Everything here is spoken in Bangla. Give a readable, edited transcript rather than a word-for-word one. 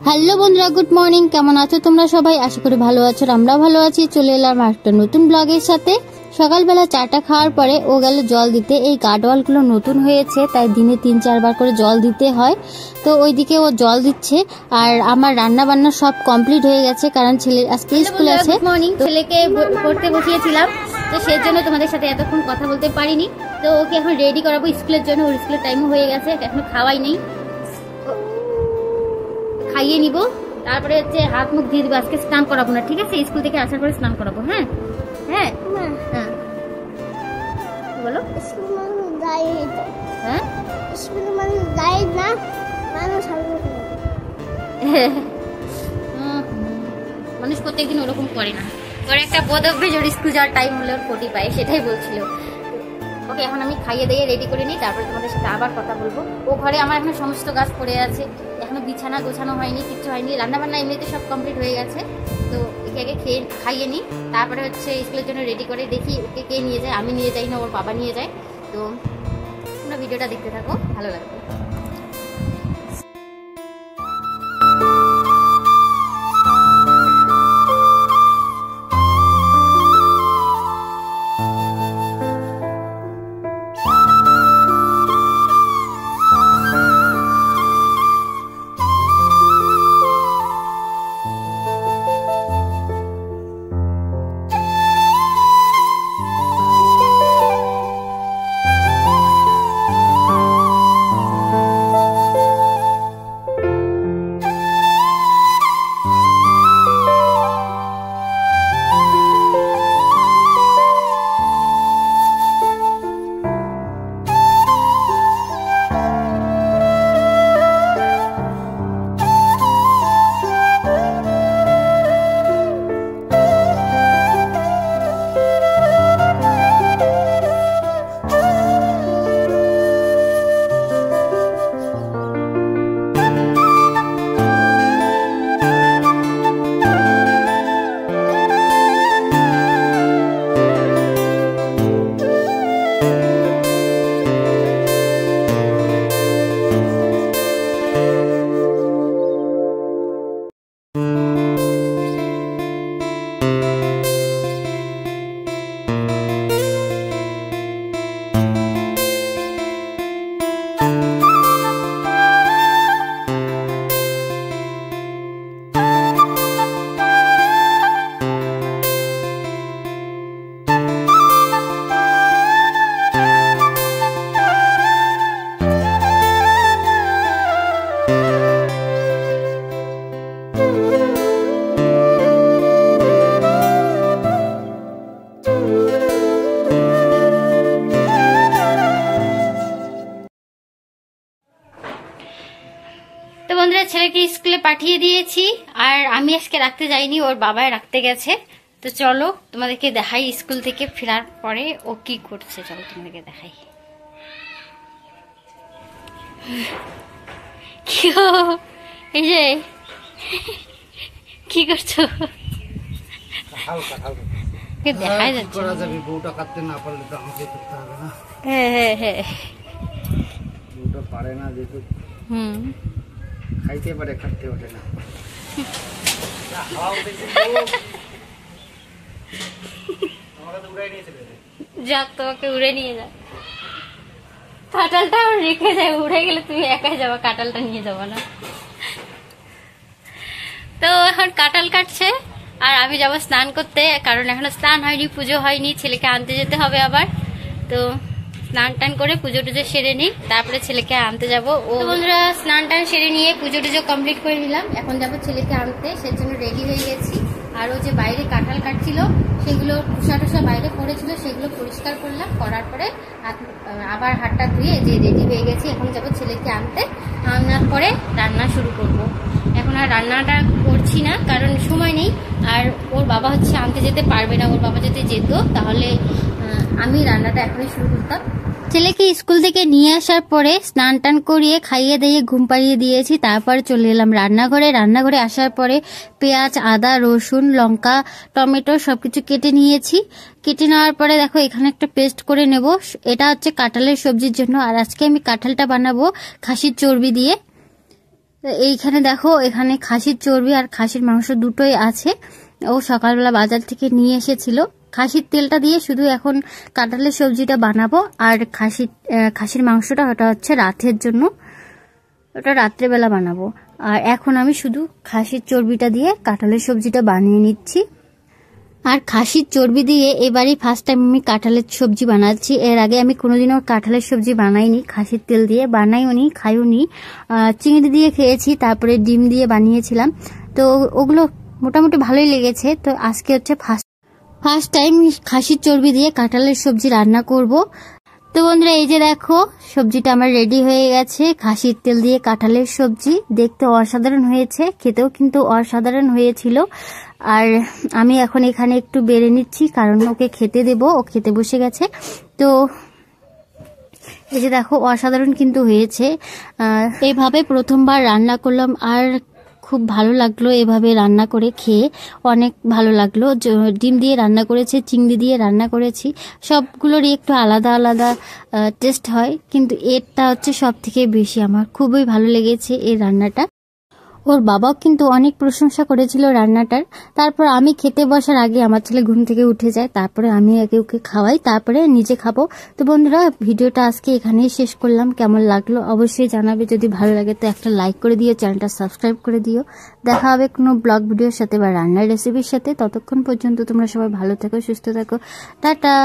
হ্যালো বন্ধুরা, গুড মর্নিং। কেমন আছো তোমরা সবাই? আশা করি ভালো আছো, আমরা ভালো আছি। চলে এলাম একটা নতুন ব্লগের সাথে। সকালবেলা চাটা খাওয়ার পরে ও গেল জল দিতে। এই গার্ডওয়ালগুলো নতুন হয়েছে, তাই দিনে 3-4 বার করে জল দিতে হয়। তো ওইদিকে ও জল দিচ্ছে, আর আমার রান্না বান্না সব কমপ্লিট হয়ে গেছে, কারণ ছেলের আজকে স্কুল আছে। Good morning. ছেলেকে পড়তে বসিয়েছিলাম, তো সেই জন্য তোমাদের সাথে এতক্ষণ কথা বলতে পারিনি। তো ওকে এখন রেডি করাবো স্কুলের জন্য। ওর স্কুলের টাইমও হয়ে গেছে, এখন খাওয়াই নেই, খাইয়ে নিব, তারপরে হচ্ছে হাত মুখ দিয়ে দিবো। আজকে স্নান করাবো না, ঠিক আছে? স্কুল থেকে আসার পরে স্নান করাবো। হ্যাঁ হ্যাঁ হ্যাঁ, বলো। হ্যাঁ, মানুষ প্রত্যেকদিন ওরকম করে না। ওর একটা বোধ অভ্যেস, ওর স্কুল যাওয়ার টাইম হলে ওর পটি পায়, সেটাই বলছিল। ওকে এখন আমি খাইয়ে দিয়ে রেডি করে নিই, তারপরে তোমাদের সাথে আবার কথা বলবো। ও ঘরে আমার এখন সমস্ত কাজ পড়ে আছে, এখনো বিছানা গোছানো হয়নি, কিচ্ছু হয়নি। রান্নাবান্না এমনিতে সব কমপ্লিট হয়ে গেছে। তো একে আগে খাইয়ে নিই, তারপরে হচ্ছে স্কুলের জন্য রেডি করে দেখি ওকে কে নিয়ে যায়। আমি নিয়ে যাই না, ওর বাবা নিয়ে যায়। তো তোমরা ভিডিওটা দেখতে থাকো, ভালো লাগবে। তো বন্ধুরা, ছেলেকে স্কুলে পাঠিয়ে দিয়েছি, আর আমি আজকে রাখতে যাইনি, ওর বাবাই রাখতে গেছে। তো চলো তোমাদেরকে দেখাই স্কুল থেকে ফেরার পরে ও কি করছে। চলো তোমাদেরকে দেখাই। এই যে কি করছো? দেখাই যাচ্ছে। হ্যাঁ হ্যাঁ হ্যাঁ, পারে না যেহেতু। খাইতে পারে, খাটতে পারে না। যাক, তোমাকে উড়ে নিয়ে যা। কাঁঠালটা রেখে যায়, উড়ে গেলে তুমি একাই যাবা, কাঁঠালটা নিয়ে যাবা না। তো এখন কাঁঠাল কাটছে, আর আমি যাবো স্নান করতে, কারণ এখনো স্নান হয়নি, পুজো হয়নি, ছেলেকে আনতে যেতে হবে আবার। তো স্নান টান করে পুজো টুজো সেরে নিই, তারপরে ছেলেকে আনতে যাবো। ও বন্ধুরা, স্নান টান সেরে নিয়ে পুজো টুজো কমপ্লিট করে নিলাম, এখন যাবো ছেলেকে আনতে, সেজন্য রেডি হয়ে গেছি। আর ও যে বাইরে কাঁঠাল কাটছিল, সেগুলো টুসা টুসা বাইরে পড়েছিল, সেগুলো পরিষ্কার করলাম, করার পরে আবার হাতটা ধুয়ে যে রেডি হয়ে গেছি। এখন যাবো ছেলেকে আনতে, আনার পরে রান্না শুরু করব। এখন আর রান্নাটা করছি না, কারণ সময় নেই, আর ওর বাবা হচ্ছে আনতে যেতে পারবে না। ওর বাবা যদি যেত তাহলে আমি রান্নাটা এখনই শুরু করতাম। ছেলেকে স্কুল থেকে নিয়ে আসার পরে স্নান টান করিয়ে খাইয়ে দিয়ে ঘুম পাড়িয়ে দিয়েছি, তারপর চলে এলাম রান্নাঘরে। রান্নাঘরে আসার পরে পেঁয়াজ, আদা, রসুন, লঙ্কা, টমেটো সবকিছু কেটে নিয়েছি। কেটে নেওয়ার পরে দেখো এখানে একটা পেস্ট করে নেব। এটা হচ্ছে কাঁঠালের সবজির জন্য, আর আজকে আমি কাঁঠালটা বানাবো খাসির চর্বি দিয়ে। তো এইখানে দেখো, এখানে খাসির চর্বি আর খাসির মাংস দুটোই আছে। ও সকালবেলা বাজার থেকে নিয়ে এসেছিল। খাসির তেলটা দিয়ে শুধু এখন কাঁঠালের সবজিটা বানাবো, আর খাসির মাংসটা ওটা হচ্ছে রাতের জন্য, ওটা রাত্রেবেলা বানাবো। আর এখন আমি শুধু খাসির চর্বিটা দিয়ে কাঁঠালের সবজিটা বানিয়ে নিচ্ছি। আর খাসির চর্বি দিয়ে এবারই ফার্স্ট টাইম আমি কাঁঠালের সবজি বানাচ্ছি। এর আগে আমি কোনোদিনও কাঁঠালের সবজি বানাইনি, খাসির তেল দিয়ে বানাইওনি, খাইওনি। চিংড়ি দিয়ে খেয়েছি, তারপরে ডিম দিয়ে বানিয়েছিলাম, তো ওগুলো মোটামুটি ভালোই লেগেছে। তো আজকে হচ্ছে ফার্স্ট টাইম খাসির চর্বি দিয়ে কাঁঠালের সবজি রান্না করব। তো বন্ধুরা, এই যে দেখো সবজিটা আমার রেডি হয়ে গেছে। খাসির তেল দিয়ে কাঁঠালের সবজি দেখতে অসাধারণ হয়েছে, খেতেও কিন্তু অসাধারণ হয়েছিল। আর আমি এখন এখানে একটু বেড়ে নিচ্ছি, কারণ ওকে খেতে দেব, ও খেতে বসে গেছে। তো এই যে দেখো অসাধারণ কিন্তু হয়েছে। এইভাবে প্রথমবার রান্না করলাম, আর খুব ভালো লাগলো এভাবে রান্না করে খেয়ে, অনেক ভালো লাগলো। ডিম দিয়ে রান্না করেছে, চিংড়ি দিয়ে রান্না করেছি, সবগুলোরই একটু আলাদা আলাদা টেস্ট হয়, কিন্তু এরটা হচ্ছে সব থেকে বেশি আমার খুবই ভালো লেগেছে এই রান্নাটা। ওর বাবাও কিন্তু অনেক প্রশংসা করেছিল রান্নাটার। তারপর আমি খেতে বসার আগে আমার ছেলে ঘুম থেকে উঠে যায়, তারপরে আমি ওকে খাওয়াই, তারপরে নিজে খাবো। তো বন্ধুরা, ভিডিওটা আজকে এখানেই শেষ করলাম। কেমন লাগলো অবশ্যই জানাবে, যদি ভালো লাগে তো একটা লাইক করে দিও, চ্যানেলটা সাবস্ক্রাইব করে দিও। দেখা হবে কোনো ব্লগ ভিডিওর সাথে বা রান্নার রেসিপির সাথে। ততক্ষণ পর্যন্ত তোমরা সবাই ভালো থেকো, সুস্থ থাকো, টাটা।